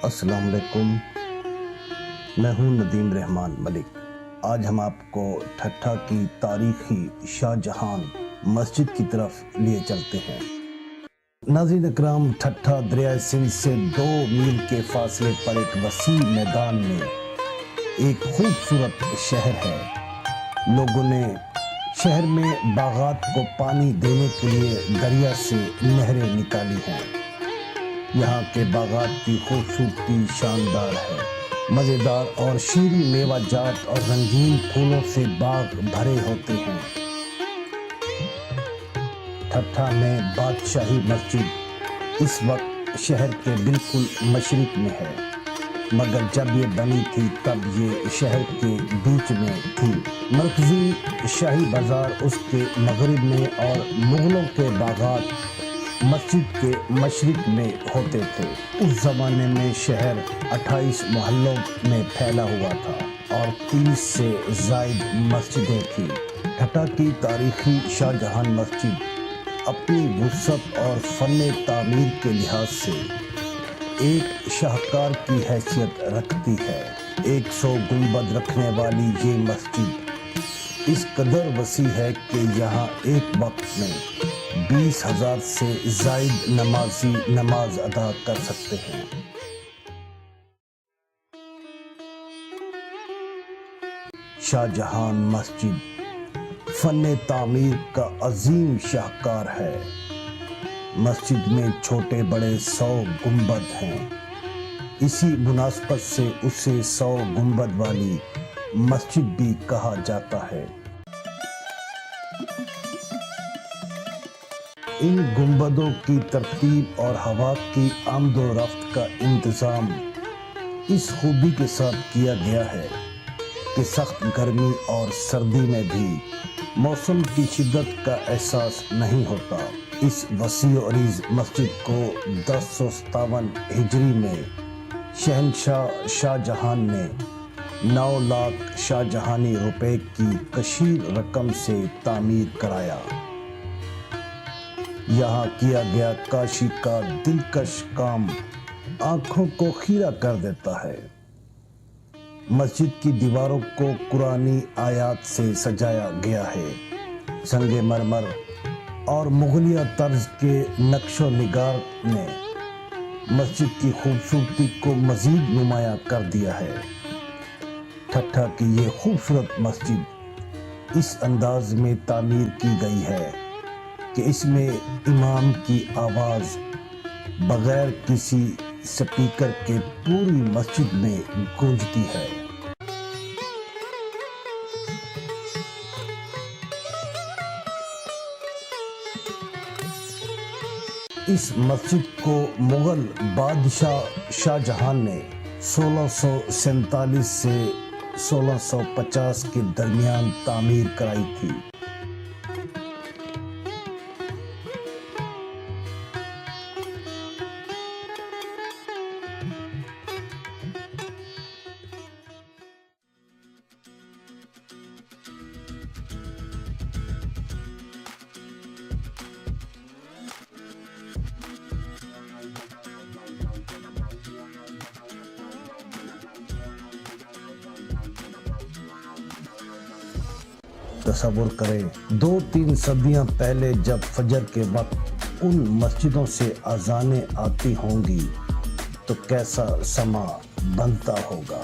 السلام علیکم، میں ہوں ندیم رحمان ملک۔ آج ہم آپ کو ٹھٹھہ کی تاریخی شاہ جہان مسجد کی طرف لیے چلتے ہیں۔ ناظرین اکرام، ٹھٹھہ دریائے سندھ سے 2 میل کے فاصلے پر ایک وسیع میدان میں ایک خوبصورت شہر ہے۔ لوگوں نے شہر میں باغات کو پانی دینے کے لیے دریا سے نہریں نکالی ہیں۔ یہاں کے باغات کی خوبصورتی شاندار ہے۔ مزیدار اور شیریں میوہ جات اور رنگین پھولوں سے باغ بھرے ہوتے ہیں۔ ٹھٹھہ میں بادشاہی مسجد اس وقت شہر کے بالکل مشرق میں ہے، مگر جب یہ بنی تھی تب یہ شہر کے بیچ میں تھی۔ مرکزی شاہی بازار اس کے مغرب میں اور مغلوں کے باغات مسجد کے مشرق میں ہوتے تھے۔ اس زمانے میں شہر 28 محلوں میں پھیلا ہوا تھا اور 30 سے زائد مسجدیں تھیں۔ ٹھٹھہ کی تاریخی شاہ جہان مسجد اپنی وسعت اور فن تعمیر کے لحاظ سے ایک شاہکار کی حیثیت رکھتی ہے۔ 100 گنبد رکھنے والی یہ مسجد اس قدر وسیع ہے کہ یہاں ایک وقت میں 20,000 سے زائد نمازی نماز ادا کر سکتے ہیں۔ شاہ جہان مسجد فن تعمیر کا عظیم شاہکار ہے۔ مسجد میں چھوٹے بڑے 100 گنبد ہیں۔ اسی مناسبت سے اسے 100 گنبد والی مسجد بھی کہا جاتا ہے۔ ان گنبدوں کی ترتیب اور ہوا کی آمد و رفت کا انتظام اس خوبی کے ساتھ کیا گیا ہے کہ سخت گرمی اور سردی میں بھی موسم کی شدت کا احساس نہیں ہوتا۔ اس وسیع و عریض مسجد کو 1057 ہجری میں شہنشاہ شاہ جہان نے 9 لاکھ شاہ جہانی روپے کی کثیر رقم سے تعمیر کرایا۔ یہاں کیا گیا کاشی کا دلکش کام آنکھوں کو خیرہ کر دیتا ہے۔ مسجد کی دیواروں کو قرآنی آیات سے سجایا گیا ہے۔ سنگ مرمر اور مغلیہ طرز کے نقش و نگار نے مسجد کی خوبصورتی کو مزید نمایاں کر دیا ہے۔ ٹھٹھہ کی یہ خوبصورت مسجد اس انداز میں تعمیر کی گئی ہے کہ اس میں امام کی آواز بغیر کسی سپیکر کے پوری مسجد میں گونجتی ہے۔ اس مسجد کو مغل بادشاہ شاہ جہان نے 1647 سے 1650 کے درمیان تعمیر کرائی تھی۔ تصور کریں 2-3 صدیاں پہلے جب فجر کے وقت ان مسجدوں سے اذانیں آتی ہوں گی تو کیسا سما بنتا ہوگا۔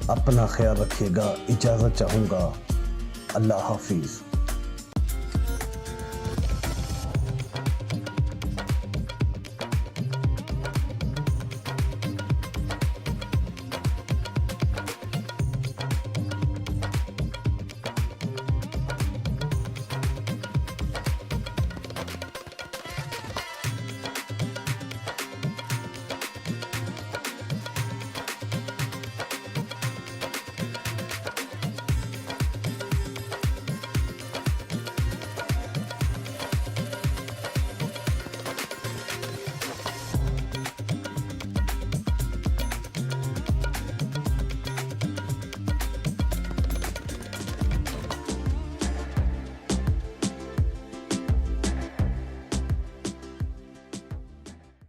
اپنا خیال رکھیے گا، اجازت چاہوں گا۔ اللہ حافظ۔